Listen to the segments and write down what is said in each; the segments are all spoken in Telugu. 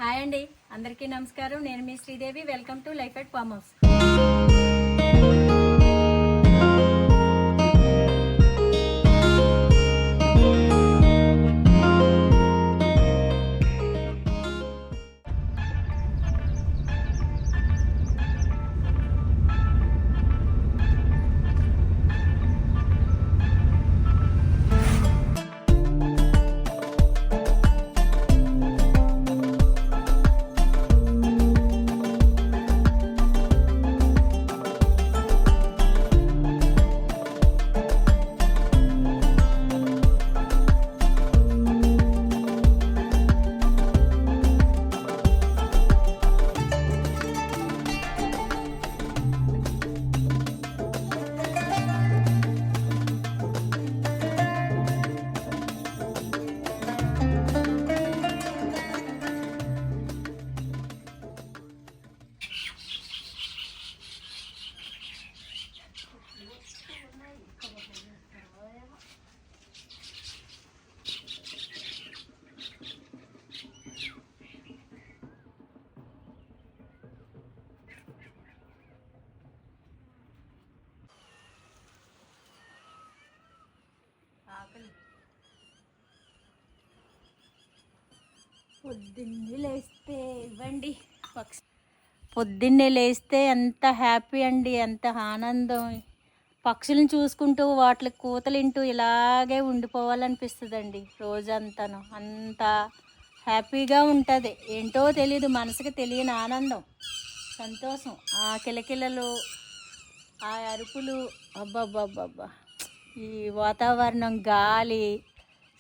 హాయ్ అండి, అందరికీ నమస్కారం. నేను మీ Sridevi. Welcome to life at farm house. పొద్దున్నే లేస్తే ఇవ్వండి పొద్దున్నే లేస్తే ఎంత హ్యాపీ అండి, ఎంత ఆనందం. పక్షులను చూసుకుంటూ వాటి కూతలింటూ ఇలాగే ఉండిపోవాలనిపిస్తుందండి. రోజంతాను అంత హ్యాపీగా ఉంటుంది. ఏంటో తెలీదు, మనసుకి తెలియని ఆనందం, సంతోషం. ఆ కిలకిలలు, ఆ అరుపులు, అబ్బబ్బబ్బబ్బా! ఈ వాతావరణం, గాలి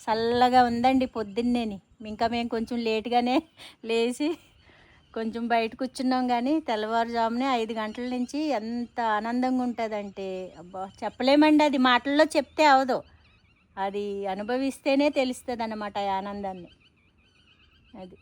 చల్లగా ఉందండి పొద్దున్నేని. ఇంకా మేము కొంచెం లేట్గానే లేచి కొంచెం బయట కూర్చున్నాం, కానీ తెల్లవారుజామునే 5 గంటల నుంచి ఎంత ఆనందంగా ఉంటుందంటే అబ్బా చెప్పలేమండి. అది మాటల్లో చెప్తే అవదు, అది అనుభవిస్తేనే తెలుస్తుంది అన్నమాట ఆ ఆనందాన్ని. అది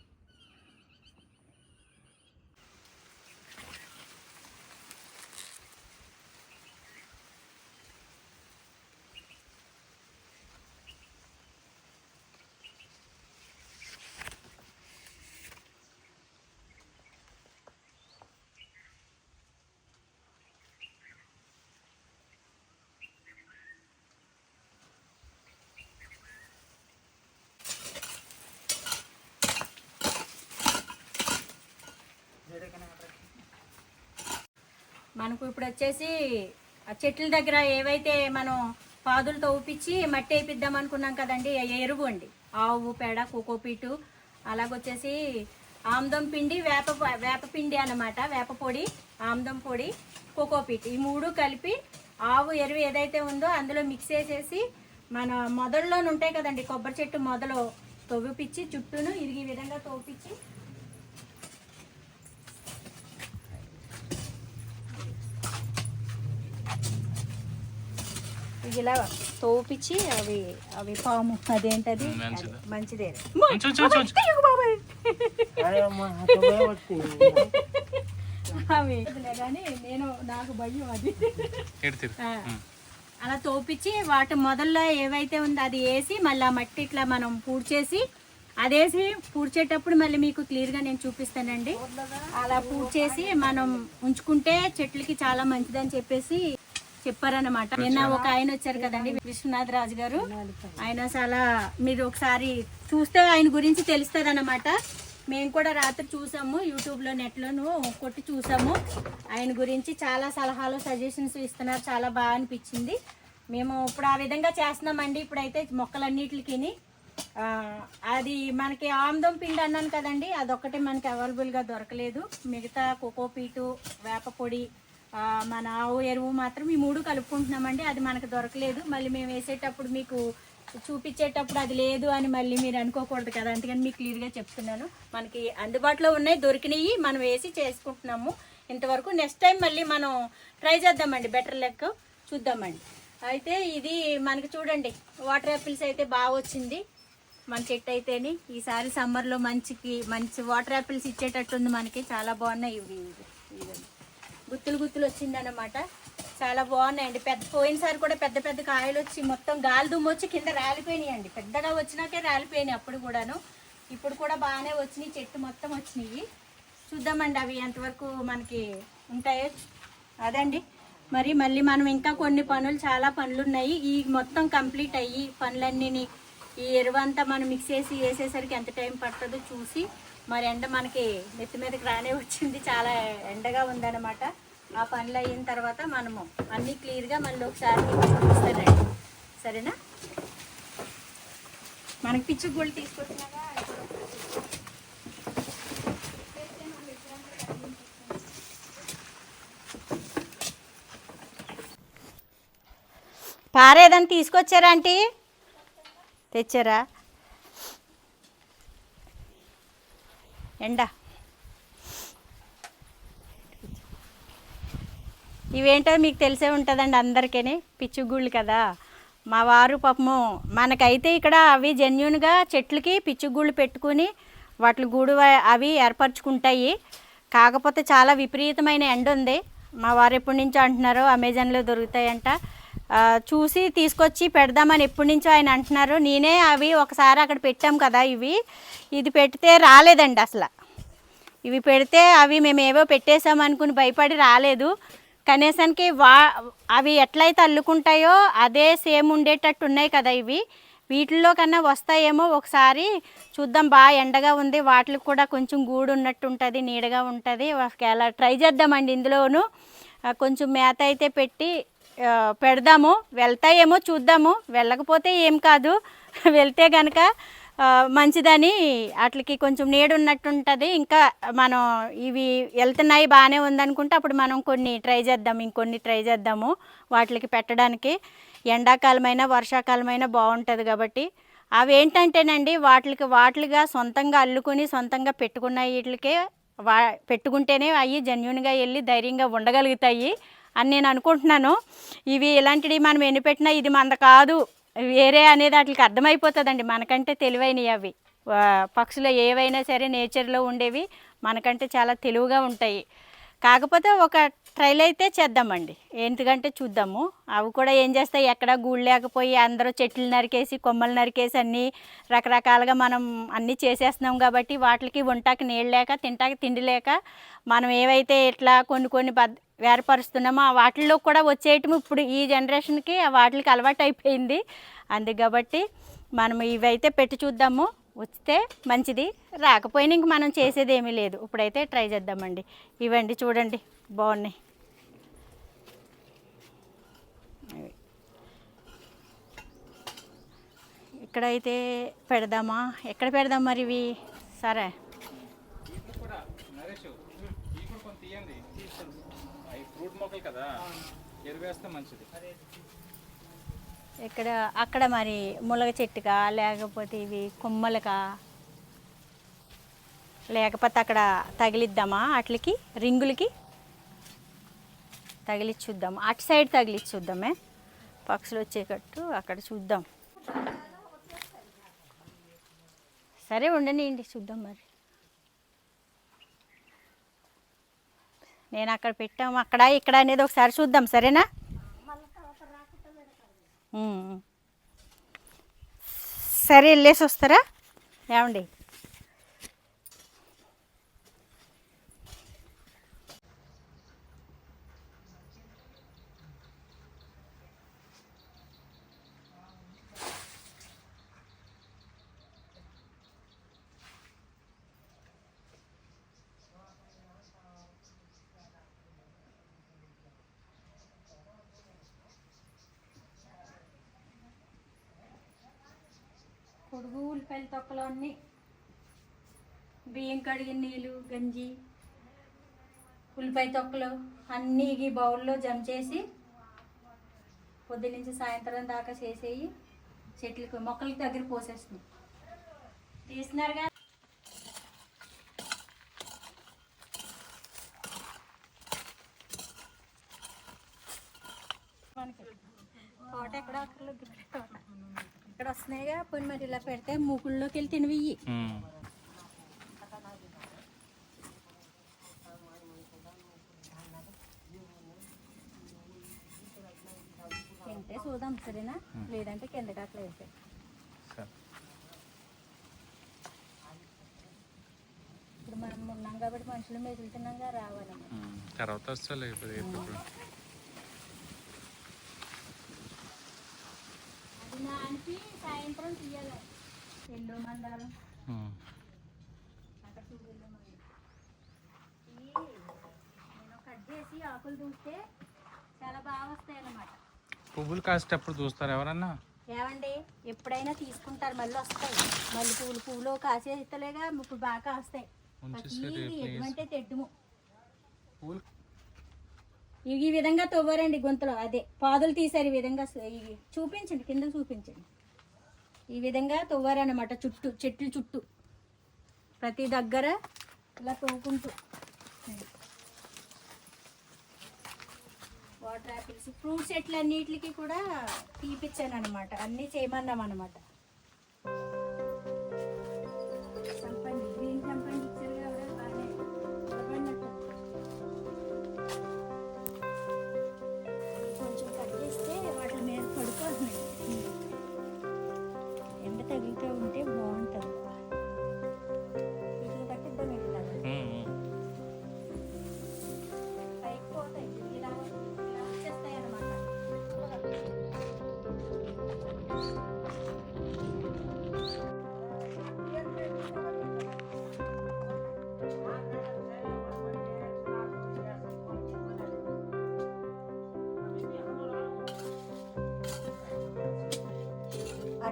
మనకు ఇప్పుడు వచ్చేసి ఆ చెట్ల దగ్గర ఏవైతే మనం పాదులు తవ్విపించి మట్టి వేయిద్దాం అనుకున్నాం కదండి, ఎరువు అండి. ఆవు పేడ, కోకోపీటు, అలాగొచ్చేసి ఆముదం పిండి, వేపపిండి అన్నమాట. వేప పొడి, ఆముదం పొడి, కోకోపీట్, ఈ 3 కలిపి ఆవు ఎరువు ఏదైతే ఉందో అందులో మిక్స్ చేసేసి మన మొదల్లోనే ఉంటాయి కదండి, కొబ్బరి చెట్టు మొదలు తవ్విపించి చుట్టూను ఈ విధంగా తవ్విపించి ఇలా తోపించి అవి అవి పాము అదేంటది మంచిదే అవి కానీ నేను నాకు భయం అది. అలా తోపించి వాటి మొదల్లో ఏవైతే ఉందో అది వేసి మళ్ళీ ఆ మట్టి ఇట్లా మనం పూడ్చేసి అదేసి పూడ్చేటప్పుడు మళ్ళీ మీకు క్లియర్గా నేను చూపిస్తానండి. అలా పూడ్చేసి మనం ఉంచుకుంటే చెట్లకి చాలా మంచిదని చెప్పేసి చెప్పారనమాట. నిన్న ఒక ఆయన వచ్చారు కదండి, విశ్వనాథ్ రాజు గారు. ఆయన చాలా, మీరు ఒకసారి చూస్తే ఆయన గురించి తెలుస్తుంది అన్నమాట. మేము కూడా రాత్రి చూసాము, యూట్యూబ్లో నెట్లోను కొట్టి చూసాము. ఆయన గురించి చాలా సలహాలు, సజెషన్స్ ఇస్తున్నారు. చాలా బాగా అనిపించింది. మేము ఇప్పుడు ఆ విధంగా చేస్తున్నామండి. ఇప్పుడైతే మొక్కలన్నిటికి అది మనకి ఆముదం పిండి అన్నాను కదండి, అదొక్కటే మనకి అవైలబుల్గా దొరకలేదు. మిగతా కోకోపీటు, వేప పొడి, మన ఆవు ఎరువు మాత్రం ఈ 3 కలుపుకుంటున్నామండి. అది మనకు దొరకలేదు. మళ్ళీ మేము వేసేటప్పుడు మీకు చూపించేటప్పుడు అది లేదు అని మళ్ళీ మీరు అనుకోకూడదు కదా, అందుకని మీకు క్లియర్గా చెప్తున్నాను. మనకి అందుబాటులో ఉన్నాయి, దొరికినవి మనం వేసి చేసుకుంటున్నాము ఇంతవరకు. నెక్స్ట్ టైం మళ్ళీ మనం ట్రై చేద్దామండి, బెటర్ లెక్క చూద్దామండి. అయితే ఇది మనకి చూడండి, వాటర్ యాపిల్స్ అయితే బాగా వచ్చింది మన చెట్టు అయితేని. ఈసారి సమ్మర్లో మంచి వాటర్ యాపిల్స్ ఇచ్చేటట్టుంది మనకి. చాలా బాగున్నాయి ఇవి, గుత్తులు గుత్తులు వచ్చిందన్నమాట. చాలా బాగున్నాయండి. పోయినసారి కూడా పెద్ద పెద్ద కాయలు వచ్చి మొత్తం గాలి దుమ్ము వచ్చి కింద రాలిపోయినాయండి. పెద్దగా వచ్చినాకే రాలిపోయినాయి అప్పుడు కూడాను. ఇప్పుడు కూడా బాగానే వచ్చినాయి, చెట్టు మొత్తం వచ్చినాయి. చూద్దామండి అవి ఎంతవరకు మనకి ఉంటాయో. అదండి మరి మళ్ళీ మనం ఇంకా కొన్ని పనులు, చాలా పనులు ఉన్నాయి. ఈ మొత్తం కంప్లీట్ అయ్యి పనులన్నీ ఈ ఎరువంతా మనం మిక్స్ చేసి వేసేసరికి ఎంత టైం పడుతుందో చూసి, మరి ఎండ మనకి నెత్తి మీదకి రానే వచ్చింది, చాలా ఎండగా ఉందన్నమాట. ఆ పనులు అయిన తర్వాత మనము అన్నీ క్లియర్గా మళ్ళీ ఒకసారి చూపిస్తానండి, సరేనా? మనకి పిచ్చి గోళ్ళు తీసుకొచ్చినాగా పారేదని తీసుకొచ్చారా ఆంటీ? తెచ్చారా? ఎండ ఇవేంటో మీకు తెలిసే ఉంటుందండి అందరికీ, పిచ్చుగుళ్ళు కదా. మా వారు పాపము మనకైతే ఇక్కడ అవి జెన్యున్గా చెట్లకి పిచ్చుగుళ్ళు పెట్టుకుని వాటి గూడు అవి ఏర్పరచుకుంటాయి. కాకపోతే చాలా విపరీతమైన ఎండ ఉంది. మా వారు ఎప్పటి నుంచో అంటున్నారు అమెజాన్లో దొరుకుతాయంట, చూసి తీసుకొచ్చి పెడదామని ఎప్పటి నుంచో ఆయన అంటున్నారు. నేనే అవి ఒకసారి అక్కడ పెట్టాం కదా, ఇది పెడితే రాలేదండి అసలు. ఇవి పెడితే అవి మేము ఏవో పెట్టేసాం అనుకుని భయపడి రాలేదు. కనీసానికి అవి ఎట్లయితే అల్లుకుంటాయో అదే సేమ్ ఉండేటట్టు ఉన్నాయి కదా ఇవి. వీటిల్లో కన్నా వస్తాయేమో ఒకసారి చూద్దాం. బాగా ఎండగా ఉంది, వాటికి కూడా కొంచెం గూడు ఉన్నట్టు ఉంటుంది, నీడగా ఉంటుంది. అలా ట్రై చేద్దామండి. ఇందులోనూ కొంచెం మేత అయితే పెట్టి పెడదాము. వెళ్తాయేమో చూద్దాము, వెళ్ళకపోతే ఏం కాదు, వెళ్తే కనుక మంచిదని వాటికి కొంచెం నీడ ఉన్నట్టు ఉంటుంది. ఇంకా మనం ఇవి వెళ్తున్నాయి బాగానే ఉందనుకుంటే అప్పుడు మనం కొన్ని ట్రై చేద్దాం, ఇంకొన్ని ట్రై చేద్దాము వాటికి పెట్టడానికి. ఎండాకాలమైనా వర్షాకాలమైనా బాగుంటుంది కాబట్టి. అవి ఏంటంటేనండి వాటిగా సొంతంగా అల్లుకొని సొంతంగా పెట్టుకున్న వీటికే పెట్టుకుంటేనే అవి జెన్యున్గా వెళ్ళి ధైర్యంగా ఉండగలుగుతాయి అని నేను అనుకుంటున్నాను. ఇవి ఇలాంటివి మనం ఎన్ని పెట్టినా ఇది మంద కాదు వేరే అనేది వాటికి అర్థమైపోతుందండి. మనకంటే తెలివైనవి అవి. పక్షులు ఏవైనా సరే నేచర్లో ఉండేవి మనకంటే చాలా తెలివిగా ఉంటాయి. కాకపోతే ఒక ట్రైల్ అయితే చేద్దామండి, ఎందుకంటే చూద్దాము. అవి కూడా ఏం చేస్తాయి, ఎక్కడ గూడు లేకపోయి అందరూ చెట్లు నరికేసి కొమ్మలు నరికేసి అన్నీ రకరకాలుగా మనం అన్నీ చేసేస్తున్నాం కాబట్టి వాటికి వంటాకి నీళ్ళు లేక తింటాకి తిండి లేక మనం ఏవైతే ఇట్లా కొన్ని ఏర్పరుస్తున్నామో వాటిల్లో కూడా వచ్చేయటం ఇప్పుడు ఈ జనరేషన్కి వాటికి అలవాటు అయిపోయింది. అందుకు కాబట్టి మనం ఇవైతే పెట్టి చూద్దాము, వస్తే మంచిది, రాకపోయినా ఇంక మనం చేసేది ఏమీ లేదు. ఇప్పుడైతే ట్రై చేద్దామండి. ఇవండి చూడండి బాగున్నాయి. ఇక్కడైతే పెడదామా, ఎక్కడ పెడదాం మరి ఇవి? సరే ఇక్కడ అక్కడ మరి ములగ చెట్టుకా, లేకపోతే ఇవి కొమ్మలకా, లేకపోతే అక్కడ తగిలిద్దామా? వాటికి రింగులకి తగిలిచ్చుద్దాం, అటు సైడ్ తగిలిచ్చుద్దామే, పక్షులు వచ్చేటట్టు అక్కడ చూద్దాం. సరే ఉండనియండి, చూద్దాం మరి. నేను అక్కడ పెట్టాము, అక్కడ ఇక్కడ అనేది ఒకసారి చూద్దాం, సరేనా? సరే వెళ్ళేసి వస్తారా ఏమండి? పొడుగు ఉల్లిపాయల తొక్కలు అన్నీ, బియ్యం కడిగిన నీళ్ళు, గంజి, ఉల్లిపాయ తొక్కలు అన్నీ ఈ బౌల్లో జమ చేసి పొద్దునుంచి సాయంత్రం దాకా చేసేయి చెట్లకు మొక్కలకి దగ్గర పోసేస్తున్నాం. తీస్తున్నారుగా మనకి తోట ఎక్కడ అక్కర్లేదు, ఇక్కడ వస్తున్నాయిగా. పోయి మరి ఇలా పెడితే మూకుల్లోకి వెళ్ళి తినవి. తింటే చూద్దాం, సరేనా? లేదంటే కిందకి అట్లా వేసే ఉన్నాం కాబట్టి మనుషులు మెదులుతున్నాగా రావాలన్నమాట. తర్వాత వస్తలే అది నానికి సాయంత్రం తీయాలి. ఎల్లు మందారం అక్కడ చూడు, ఎల్లు మందారం నేను కట్ చేసి ఆకులు చూస్తే చాలా బాగా వస్తాయి అన్నమాట. పువ్వులు కాసేటప్పుడు చూస్తారు ఎవరన్నా? ఏమండి ఎప్పుడైనా తీసుకుంటారు, మళ్ళీ వస్తాయి. మళ్ళీ పువ్వులు కాసేస్తలేగా ఇప్పుడు బాగా కాస్తాయి. ఎటువంటి తెడ్డుము ఈ విధంగా తవ్వారండి గుంతలో. అదే పాదులు తీసారు ఈ విధంగా. చూపించండి, కింద చూపించండి. ఈ విధంగా తవ్వారన్నమాట చుట్టూ, చెట్లు చుట్టూ ప్రతి దగ్గర ఇలా తవ్వుకుంటూ. వాటర్ యాపిల్స్, ఫ్రూట్స్ చెట్లు అన్నిటికి కూడా తీపిచ్చాను అనమాట. అన్నీ చేయమన్నాం అనమాట. సంపంగి, గ్రీన్ సంపంగి ఇచ్చారు కాబట్టి బాగానే నిలబడినట్టు. కొంచెం కట్ చేస్తే వాటి మీద పడిపోతున్నాయి. ఎండ తగిలితే ఉంటే బాగుంటుంది. వీటిని కట్టిద్దాం ఇట్లా పైకి పోతాయి, ఇలా వచ్చేస్తాయి అన్నమాట.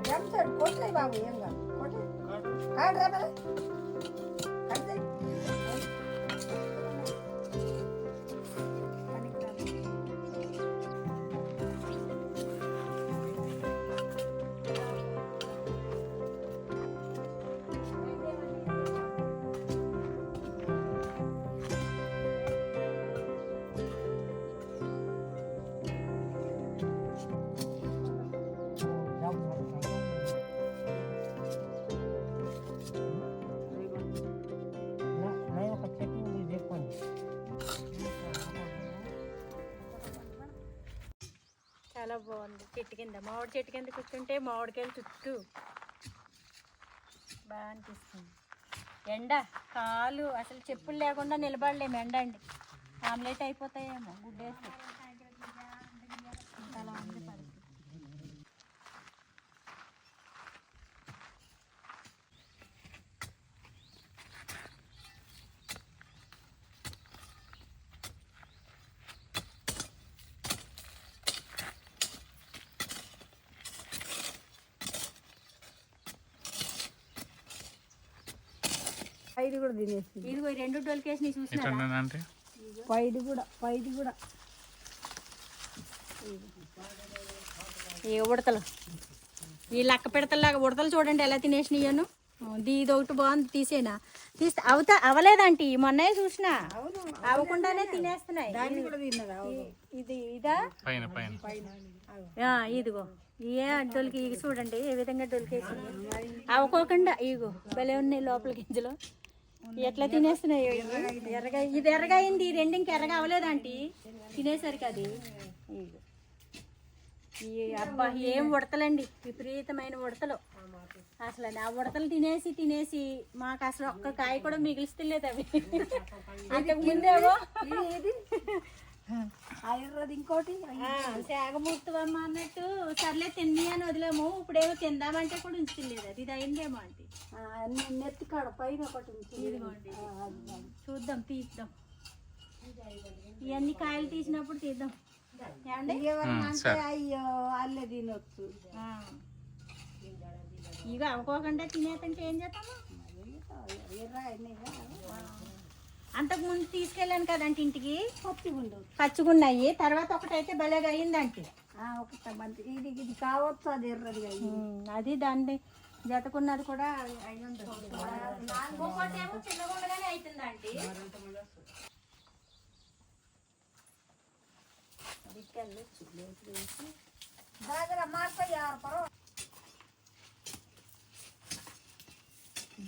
డ్రమ్ సైడ్ కొట్లే బాబు, ఏం కాదు కొట్లే. చాలా బాగుంది. చెట్టు కింద, మామిడి చెట్టు కింద కూర్చుంటే మామిడికాయలు చుట్టూ బాగా అనిపిస్తుంది. ఎండ కాలు అసలు చెప్పులు లేకుండా నిలబడలేము. ఎండ అండి, ఆమ్లెట్ అయిపోతాయేమో గుడ్డేస్తే. అలా ఉంది పరిస్థితి. పైది కూడా తినేసి, ఇదిగో ఈ రెండు డోల్కేసి నీ చూసినా అంటే పైది కూడా ఈ ఉడతలు, ఈ లక్క పిడతల్లాగా ఉడతలు చూడండి ఎలా తినేసినాయను. ఇది ఒకటి బాగుంది, తీసేనా తీస్తే అవలేదంటీ. మొన్న చూసినా అవ్వకుండానే తినేస్తున్నాయి. ఇది ఇదా ఇదిగో ఏ డొలికి చూడండి ఏ విధంగా డొలికేసి అవ్వకోకుండా. ఇగో భలే ఉన్నాయి లోపల గింజలు ఎట్లా తినేస్తున్నాయో. ఎర్రగా ఇది ఎర్రగా అయింది, ఈ రెండు ఇంక ఎర్రగా అవ్వలేదంటీ తినేసరికి. అది ఇగో ఈ అబ్బా ఏం ఉడతలండి, విపరీతమైన ఉడతలు. అసలు ఆ ఉడతలు తినేసి మాకు అసలు ఒక్క కాయ కూడా మిగిలిస్తలేదు అవి. అంతకు ముందేమో ఇంకోటి శాగమూర్తవమ్మ అన్నట్టు సర్లే తింది అని వదిలేము. ఇప్పుడేమో తిందామంటే కూడా ఉంచలేదు. అది ఇది అయిందేమో అంటే నెత్తి కాడ పైన ఒకటి ఇదిగోండి, చూద్దాం తీద్దాం. ఇవన్నీ కాయలు తీసినప్పుడు తీద్దాం. అయ్యో అల్లే తినొచ్చు. ఇక అవ్వకోకుండా తినేదంటే ఏం చేస్తాము. అంతకుముందు తీసుకెళ్ళాను కదంటే ఇంటికి, పచ్చిగున్నాయి. తర్వాత ఒకటైతే భలేగా అయిందంటే ఇది ఇది కావచ్చు. అది ఎర్రది అది దాన్ని జతకున్నది కూడా అయి ఉండదు. చిన్నగుండగానే అవుతుందంటే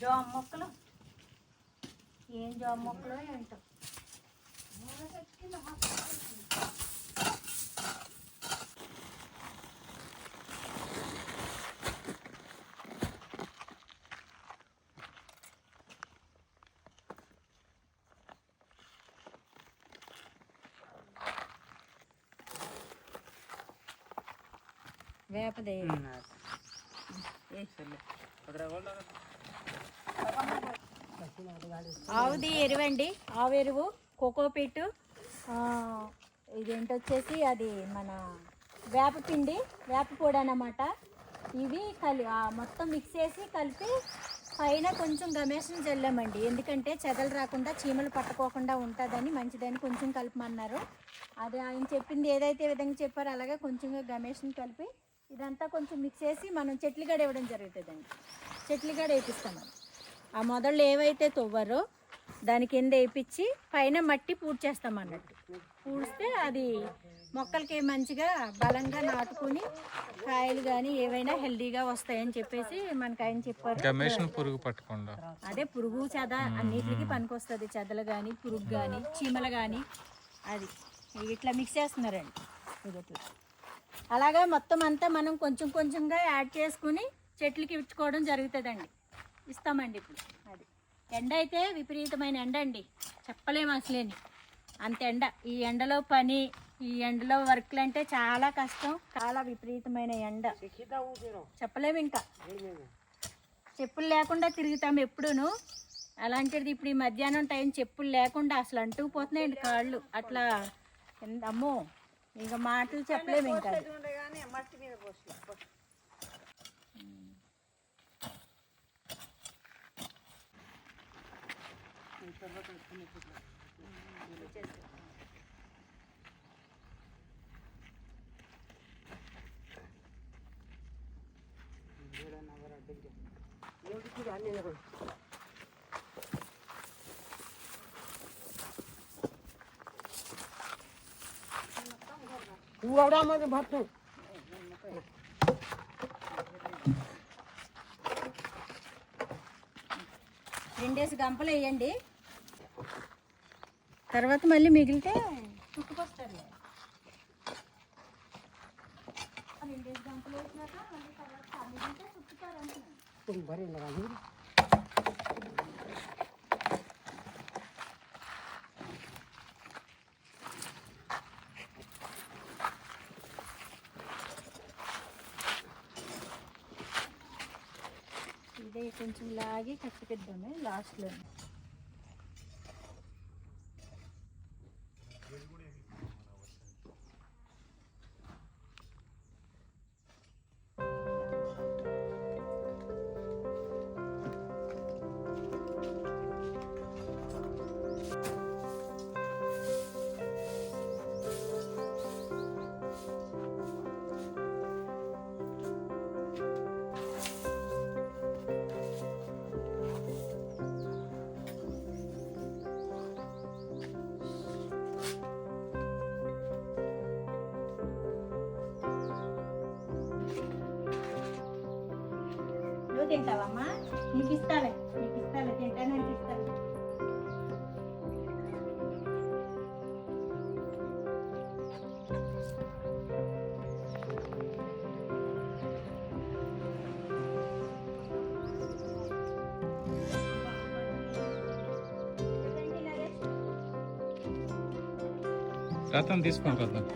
జామ మొక్కలు, ఏం జామ మొక్కలు ఏంటో. వేపదే ఆవుది ఎరువండి, ఆవు ఎరువు, కోకోపీట్, ఇదేంటొచ్చేసి అది మన వేపపిండి, వేపపొడి అన్నమాట. ఇవి మొత్తం మిక్స్ చేసి కలిపి పైన కొంచెం గమేషం చల్లామండి. ఎందుకంటే చెదలు రాకుండా చీమలు పట్టుకోకుండా ఉంటుందని, మంచిదని కొంచెం కలపమన్నారు. అది ఆయన చెప్పింది ఏదైతే విధంగా చెప్పారో అలాగే కొంచెంగా గమేషం కలిపి ఇదంతా కొంచెం మిక్స్ చేసి మనం చెట్లుగడ ఇవ్వడం జరుగుతుందండి. చెట్లుగడ వేపిస్తాము. ఆ మొదళ్ళు ఏవైతే తవ్వారో దాని కింద వేయించి పైన మట్టి పూడ్చేస్తాం అన్నట్టు. పూడిస్తే అది మొక్కలకి మంచిగా బలంగా నాటుకుని కాయలు కానీ ఏవైనా హెల్దీగా వస్తాయని చెప్పేసి మనకు ఆయన చెప్పారు. గమేష్ పురుగు పట్టకుండా అదే పురుగు చెద అన్నిటికీ పనికొస్తుంది. చెదలు కానీ, పురుగు కానీ, చీమలు కానీ అది ఇట్లా మిక్స్ చేస్తున్నారండి. ఇది ఇట్లా అలాగా మొత్తం అంతా మనం కొంచెం కొంచెంగా యాడ్ చేసుకుని చెట్లకి ఇచ్చుకోవడం జరుగుతుందండి. ఇస్తామండి. ఇప్పుడు అది ఎండ అయితే విపరీతమైన ఎండ అండి, చెప్పలేము అసలేని అంత ఎండ. ఈ ఎండలో పని, ఈ ఎండలో వర్క్లు అంటే చాలా కష్టం, చాలా విపరీతమైన ఎండ, చెప్పలేము. ఇంకా చెప్పులు లేకుండా తిరుగుతాము ఎప్పుడూను. అలాంటిది ఇప్పుడు ఈ మధ్యాహ్నం టైం చెప్పులు లేకుండా అసలు అంటుకుపోతున్నాయండి కాళ్ళు. అట్లా అమ్మో, ఇంకా మాటలు చెప్పలేము. ఇంకా మట్టి మీద భాత్ 2 గంపలు వేయండి. తర్వాత మళ్ళీ మిగిలితే చుట్టుకొస్తారు. 2 గంపలు వేసినాక మళ్ళీ తర్వాత మిగిలితే చుట్టుతారు అంటున్నాను. ఇదే కొంచెం లాగి కట్టిపిద్దాము లాస్ట్లో. తింటావమ్మా? నీకు ఇస్తాలే, తింటానంటే ఇస్తాను. రతం తీసుకోండి. రతం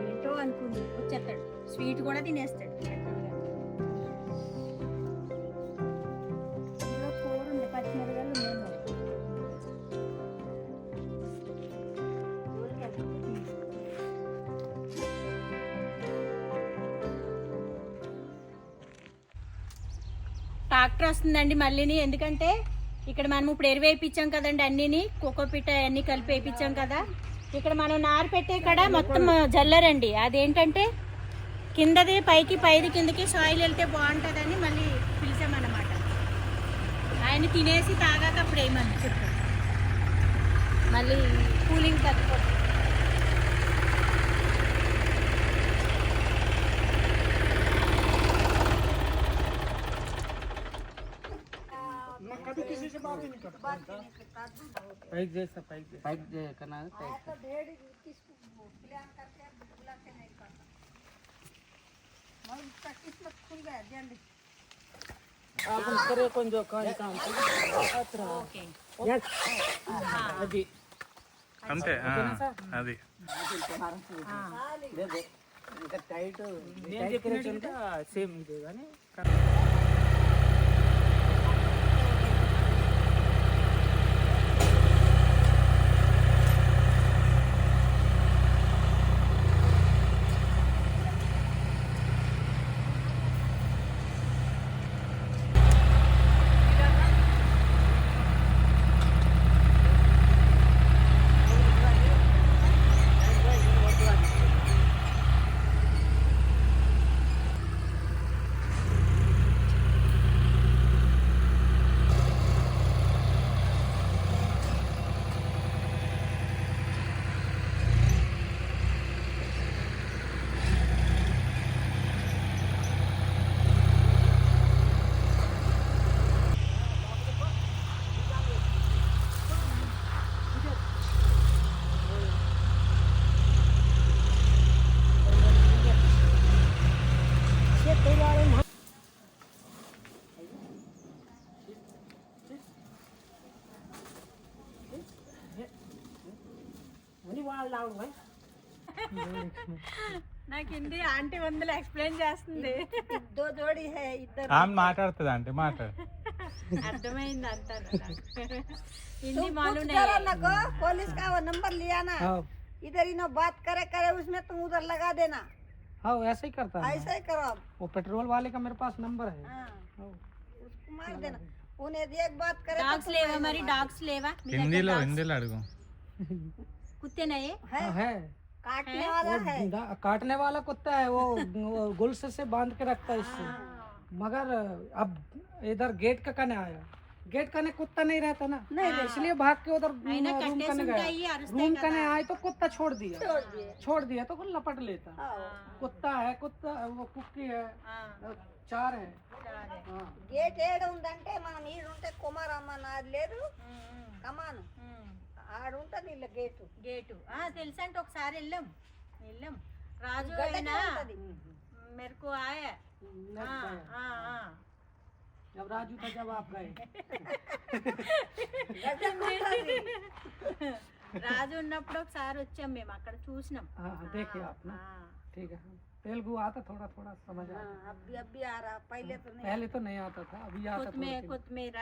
ఏంటో అనుకుంది వచ్చేస్తాడు, స్వీట్ కూడా తినేస్తాడు. ఇందులో కూర ఉంది, పచ్చిమిరకాయలు ఉన్నాయి. ట్రాక్టర్ వస్తుందండి మళ్ళీని. ఎందుకంటే ఇక్కడ మనం ఇప్పుడు ఎరువు వేయించాం కదండి, అన్నిని కోకోపీట అన్ని కలిపి వేయించాం కదా. ఇక్కడ మనం నారు పెట్టే కాడ మొత్తం జల్లరండి. అదేంటంటే కిందది పైకి, పైది కిందకి సాయిల్ వెళ్తే బాగుంటుందని మళ్ళీ పిలిచామన్నమాట. ఆయన తినేసి తాగాక అప్పుడు ఏమని చెప్పారు, మళ్ళీ కూలింగ్ తగ్గిపోతుంది. आपण करे कोण जो काही काम ఓకే అది అంతే అది ఇంకా టైట్ నేను చెప్పినట్టు సేమ్ ఇదే కానీ అని వాళ్ళు లావు నాకు హిందీ ఆంటీ వందలు ఎక్స్ప్లెయిన్ చేస్తుంది दो जोड़ी है इधर ఆమె మాట్లాడుతుంది అంటే మాట్లాడు అర్థమైంది అంతా హిందీ మాలూమ్ जरा नको पुलिस का वो नंबर लिया ना हाँ इधर इनो बात करे करे उसमें तुम उधर लगा देना हाँ ऐसा ही करता है ऐसा ही करो आप वो पेट्रोल वाले का मेरे पास नंबर है हाँ, उसको मार देना उन्हें एक बात करे तो డాగ్స్ లేవా మరి డాగ్స్ లేవా మీ దగ్గర హిందీలో dogs? హిందీలో అడుగు కుత్తేనాయే है हाँ, है काटने वाला है काटने वाला कुत्ता है वो गुल्स से बांध के रखता है इससे मगर अब इधर गेट का कने आया गेट कने कुत्ता नहीं रहता ना इसलिए भाग के उधर అయినా रूम కట్టేసి कने ఉంటాయి गया అరుస్తాయి रूम కదా कने आए तो कुत्ता छोड़ दिया तो लपट लेता हाँ, कुत्ता है कुत्ता वो कुक्की है ఆ, 4 है సరే. हाँ గేట్ ఏడ ఉందంటే మనం ఈడుంటే కుమారమ్మ నాది లేదు కమాను ఆడుంటది ఇల్ల గేటు గేటు తెలుసా అంటే ఒకసారి వెళ్ళాం రాజు గడ్డకే అయినా ఉంటది. మెరకు ఆయా जब राजू था जब आप गए రాజు ఉన్నప్పుడు ఒకసారి వచ్చాం మేము అక్కడ చూసినాం हाँ देखिए आप ना ठीक है तेलुगु आता थोड़ा थोड़ा समझ आता हाँ, अभी आ रहा पहले तो नहीं पहले तो नहीं आता था अभी आता थोड़ा కొత్తిమీర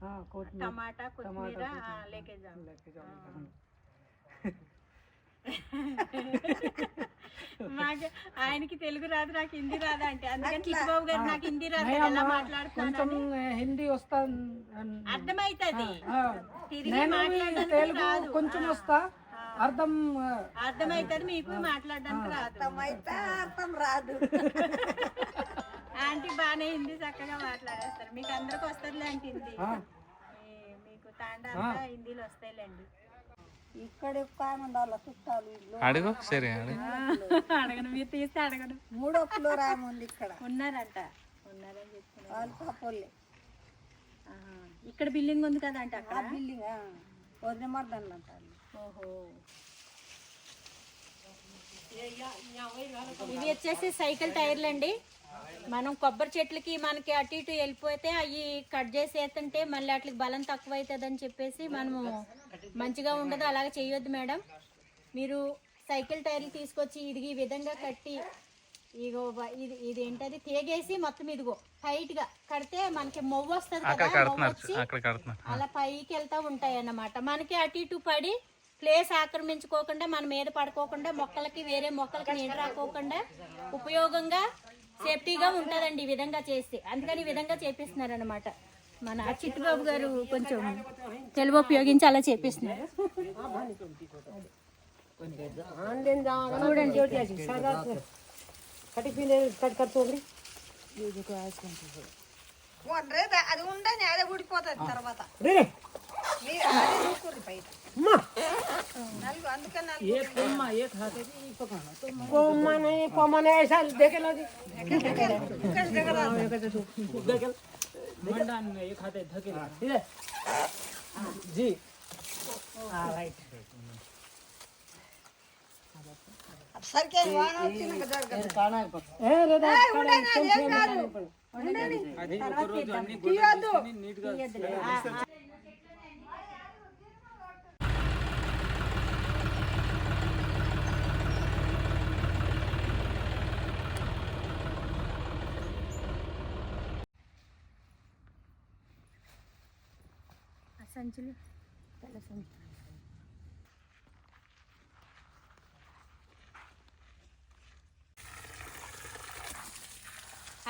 हाँ कोतमीर టమాటా కొత్తిమీర లేకే జాం लेके जाओ మాకు ఆయనకి తెలుగు రాదు నాకు హిందీ రాదు అంటే అందుకని చిట్టుబాబు గారు నాకు హిందీ రాదు नहीं ఎలా अम्मा, మాట్లాడుతున్నాను కొంచెం హిందీ వస్తా అర్థమైతుంది తిరిగి నేను మాట్లాడడానికి తెలుగు రాదు కొంచెం వస్తా అర్థం అర్థమైతుంది మీకు మాట్లాడడానికి రాదు అర్థమైతే అర్థం రాదు ఆంటీ బాగానే హిందీ చక్కగా మాట్లాడేస్తారు మీకు అందరికి వస్తుందిలే అంటే హిందీ మీకు తాండా అంతా హిందీలో వస్తాయిలేండి ఇక్కడ काय ఉండాలి చుట్టాలు ఇల్లు అడుగు సరే అడుగు అడగను మీరు తీస్తే అడగను మూడో ఫ్లోర్ ఆమె ఉంది ఇక్కడ ఉన్నారంట ఉన్నారని చెప్తున్నారు అల్కాపల్లి ఇక్కడ బిల్డింగ్ ఉంది కదా అంటే ఆ అక్కడ బిల్డింగ్ వదిన మర్దన్లు అంటారు ఓహో ఇవి వచ్చేసి సైకిల్ టైర్లు అండి మనం కొబ్బరి చెట్లకి మనకి అటు ఇటు వెళ్ళిపోతే అవి కట్ చేసేస్తుంటే మళ్ళీ వాటికి బలం తక్కువ అవుతుంది అని చెప్పేసి మనము మంచిగా ఉండదు అలాగే చేయొద్దు మేడం మీరు సైకిల్ టైర్లు తీసుకొచ్చి ఇది ఈ విధంగా కట్టి ఇగో ఇది ఏంటది తేగేసి మొత్తం ఇదిగో టైట్ గా కడితే మనకి మొవ్వు వస్తుంది అక్కడ కదా మొవ్వు కడుతున్నారు వచ్చి అక్కడ కడుతున్నారు అలా పైకి వెళ్తా ఉంటాయి అన్నమాట మనకి అటు ఇటు పడి ప్లేస్ ఆక్రమించుకోకుండా మన మీద పడుకోకుండా మొక్కలకి వేరే మొక్కలకి నీడ రాకోకుండా ఉపయోగంగా సేఫ్టీగా ఉంటుందండి ఈ విధంగా చేస్తే అందుకని ఈ విధంగా చేపిస్తున్నారు అనమాట మన చిట్టుబాబు గారు కొంచెం తెలుగు ఉపయోగించి అలా చేపిస్తున్నారు చూడండి అది ఉండని అదే ఊడిపోతుంది తర్వాత మీరు అదే చూసుకోండి బయట నలుగు అందుకని मैंने ऐसा देखे लो मंडान में ये खाते धकेला ठीक है जी राइट సరికే వాన వచ్చినాక జరగదు. ఏ లేదా ఉండనా, ఏం కాదు. తీయొద్దు. సంచులు తెల్ల సంచులు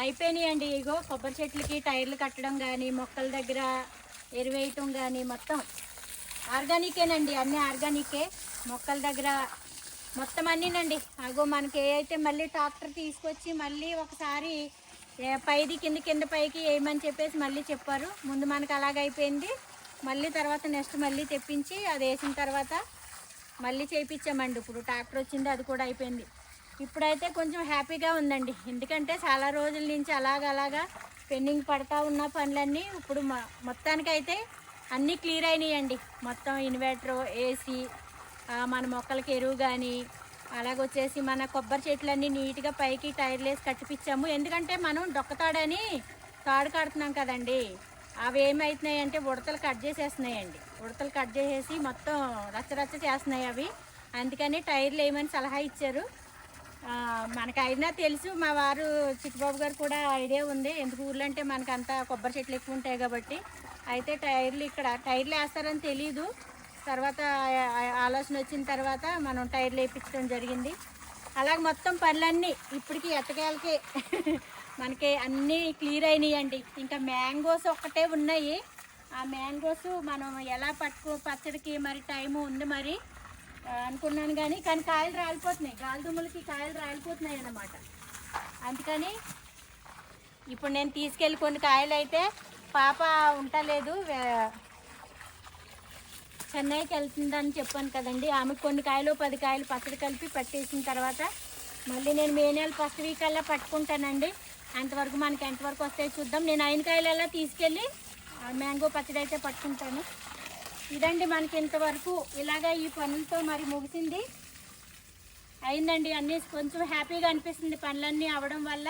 అయిపోయినాయండి. ఇగో కొబ్బరి చెట్లకి టైర్లు కట్టడం కానీ మొక్కల దగ్గర ఎరువేయటం కానీ మొత్తం ఆర్గానికేనండి, అన్నీ ఆర్గానికే. మొక్కల దగ్గర మొత్తం అన్నీనండి. అగో మనకి ఏ అయితే మళ్ళీ ట్రాక్టర్ తీసుకొచ్చి మళ్ళీ ఒకసారి పైది కింద పైకి వేయమని చెప్పేసి మళ్ళీ చెప్పారు. ముందు మనకు అలాగైపోయింది. మళ్ళీ తర్వాత నెక్స్ట్ మళ్ళీ తెప్పించి అది వేసిన తర్వాత మళ్ళీ చేయించామండి. ఇప్పుడు ట్రాక్టర్ వచ్చింది, అది కూడా అయిపోయింది. ఇప్పుడైతే కొంచెం హ్యాపీగా ఉందండి. ఎందుకంటే చాలా రోజుల నుంచి అలాగా పెండింగ్ పడతా ఉన్న పనులన్నీ ఇప్పుడు మొత్తానికైతే అన్నీ క్లియర్ అయినాయండి. మొత్తం ఇన్వర్టర్, ఏసీ, మన మొక్కలకి ఎరువు కానీ అలాగొచ్చేసి మన కొబ్బరి చెట్లన్నీ నీట్గా పైకి టైర్లు వేసి కట్టిపించాము. ఎందుకంటే మనం డొక్కతాడని తాడు కడుతున్నాం కదండి. అవి ఏమవుతున్నాయి అంటే ఉడతలు కట్ చేసేస్తున్నాయండి. ఉడతలు కట్ చేసేసి మొత్తం రచ్చ చేస్తున్నాయి అవి. అందుకని టైర్లు వేయమని సలహా ఇచ్చారు. మనకు అయినా తెలుసు, మా వారు చిట్టుబాబు గారు కూడా ఐడియా ఉంది. ఎందుకు ఊర్లో అంటే మనకు అంతా కొబ్బరి చెట్లు ఎక్కువ ఉంటాయి కాబట్టి. అయితే టైర్లు వేస్తారని తెలీదు. తర్వాత ఆలోచన వచ్చిన తర్వాత మనం టైర్లు వేయించడం జరిగింది. అలాగే మొత్తం పనులన్నీ ఇప్పటికి ఎట్టకేలకి మనకి అన్నీ క్లియర్ అయినాయండి. ఇంకా మ్యాంగోస్ ఒక్కటే ఉన్నాయి. ఆ మ్యాంగోస్ మనం ఎలా పచ్చడికి మరి టైము ఉంది మరి అనుకున్నాను కానీ కాయలు రాలిపోతున్నాయి. గాలిదుమ్ములకి కాయలు రాలిపోతున్నాయి అన్నమాట. అందుకని ఇప్పుడు నేను తీసుకెళ్ళి కొన్ని కాయలు అయితే పాప ఉండలేదు, చెన్నైకి వెళ్తుందని చెప్పాను కదండి. ఆమెకు కొన్ని కాయలు 10 కాయలు పచ్చడి కలిపి పట్టేసిన తర్వాత మళ్ళీ నేను మే నెల ఫస్ట్ వీక్ అలా పట్టుకుంటానండి. అంతవరకు మనకి ఎంతవరకు వస్తాయో చూద్దాం. నేను 5 కాయలలా తీసుకెళ్ళి మ్యాంగో పచ్చడి అయితే పట్టుకుంటాను. ఇదండి మనకి ఇంతవరకు ఇలాగా ఈ పనులతో మరి ముగిసింది అయిందండి. అన్నీ కొంచెం హ్యాపీగా అనిపిస్తుంది. పనులన్నీ అవ్వడం వల్ల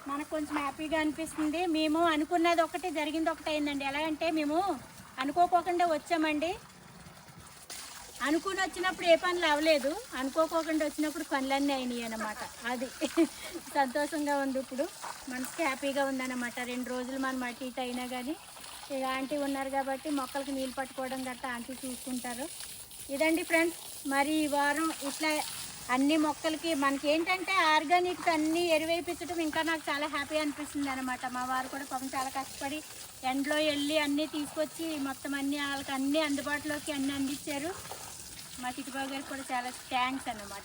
మనకు కొంచెం హ్యాపీగా అనిపిస్తుంది. మేము అనుకున్నది ఒకటి, జరిగింది ఒకటి అయిందండి. ఎలాగంటే మేము అనుకోకుండా వచ్చామండి. అనుకుని వచ్చినప్పుడు ఏ పనులు అవ్వలేదు, అనుకోకుండా వచ్చినప్పుడు పనులన్నీ అయినాయి అన్నమాట. అది సంతోషంగా ఉంది. ఇప్పుడు మనసుకి హ్యాపీగా ఉందన్నమాట. 2 రోజులు మనం అటు ఇటు అయినా కానీ ఇక ఆంటీ ఉన్నారు కాబట్టి మొక్కలకి నీళ్ళు పట్టుకోవడం గట్టా ఆంటీ చూసుకుంటారు. ఇదండి ఫ్రెండ్స్, మరి ఈ వారం ఇట్లా అన్ని మొక్కలకి మనకి ఏంటంటే ఆర్గానిక్స్ అన్నీ ఎరువైపించడం ఇంకా నాకు చాలా హ్యాపీ అనిపిస్తుంది అనమాట. మా వారు కూడా పాపం చాలా కష్టపడి ఎండలో వెళ్ళి అన్నీ తీసుకొచ్చి మొత్తం అన్నీ వాళ్ళకి అన్నీ అందుబాటులోకి అన్నీ అందించారు. మా చిట్టుబాబు గారికి కూడా చాలా థ్యాంక్స్ అన్నమాట.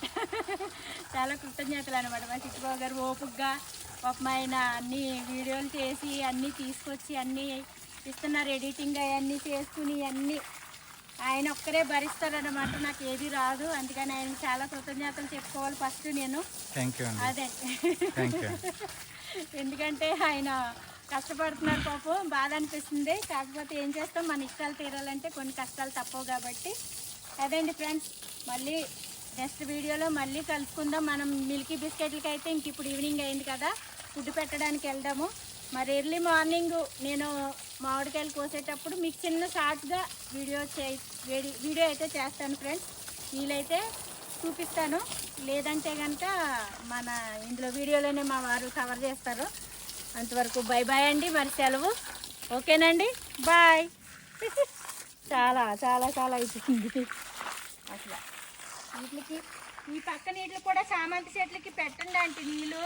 చాలా కృతజ్ఞతలు అనమాట. మా చిట్టుబాబు గారు ఓపికగా పాపమైన అన్ని వీడియోలు చేసి అన్నీ తీసుకొచ్చి అన్నీ ఇస్తున్నారు. ఎడిటింగ్ అవన్నీ చేసుకుని అన్నీ ఆయన ఒక్కరే భరిస్తారన్నమాట. నాకు ఏది రాదు. అందుకని ఆయనకి చాలా కృతజ్ఞతలు చెప్పుకోవాలి ఫస్ట్ నేను. అదే ఎందుకంటే ఆయన కష్టపడుతున్నారు పాపం, బాధ అనిపిస్తుంది. కాకపోతే ఏం చేస్తాం, మన ఇష్టాలు తీరాలంటే కొన్ని కష్టాలు తప్పవు కాబట్టి. అదేండి ఫ్రెండ్స్, మళ్ళీ నెక్స్ట్ వీడియోలో మళ్ళీ కలుసుకుందాం. మనం మిల్కీ బిస్కెట్లకి అయితే ఇంక ఇప్పుడు ఈవినింగ్ అయింది కదా, ఫుడ్ పెట్టడానికి వెళ్దాము. మరి ఎర్లీ మార్నింగ్ నేను మామిడికాయలు కోసేటప్పుడు మీకు చిన్న షార్ట్గా వీడియో అయితే చేస్తాను ఫ్రెండ్స్. వీలైతే చూపిస్తాను, లేదంటే కనుక మన ఇందులో వీడియోలోనే మా వారు కవర్ చేస్తారు. అంతవరకు బాయ్ అండి. మరి సెలవు, ఓకేనండి, బాయ్. చాలా చాలా చాలా అయిపోయింది అసలు. వీటికి ఈ పక్క నీళ్ళు కూడా చామంతి చెట్లకి పెట్టండి అంటే నీళ్ళు.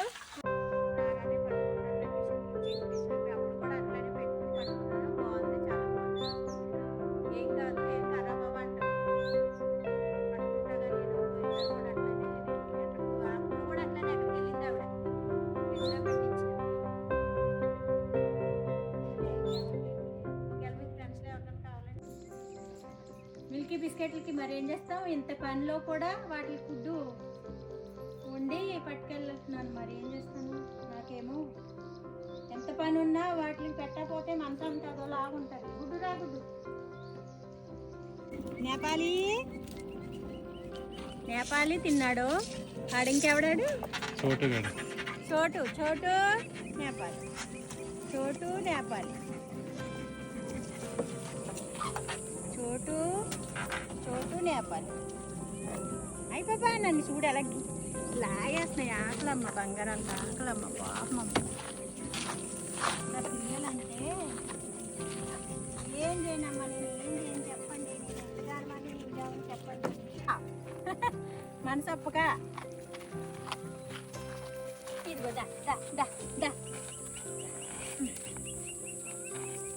మిల్కీ బిస్కెట్లకి మరి ఏం చేస్తాం, ఇంత పనిలో కూడా వాటి ఫుడ్ వండి పట్టుకెళ్తున్నాను. మరి ఏం చేస్తాను, నాకేమో ఎంత పని ఉన్నా వాటికి పెట్టకపోతే మనసు అంతా అదోలాగుంటుంది. గుడ్డు రా గుడ్డు. నేపాలీ తిన్నాడు. ఆడు ఇంకెవడాడు చోటుగాడు. చోటు చోటు నేపాలి చోటు నేపాలి చోటు చోటు నేపాలి అయిపోయా నన్ను చూడు ఎలా లాగేస్తున్నాయి ఆకలమ్మ బంగారాలు ఆకలమ్మ పాపమ్మ నా పిల్లలంటే ఏం చేయనమ్మా నేను ఏం చేయను చెప్పండి నేను ఎగ్జామని ఇంజామని చెప్పండి మనసప్పక ఇదిగో దా దా దా దా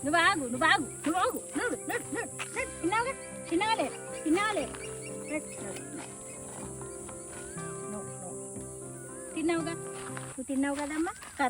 నువ్వు ఆగు నువ్వు ఆగు నువ్వు ఆగు నడు నడు నడు నడు తిన్నావుగా తిన్నావా లేదు తిన్నావా లేదు తిన్నావుగా నువ్వు తిన్నావు కదమ్మా కరు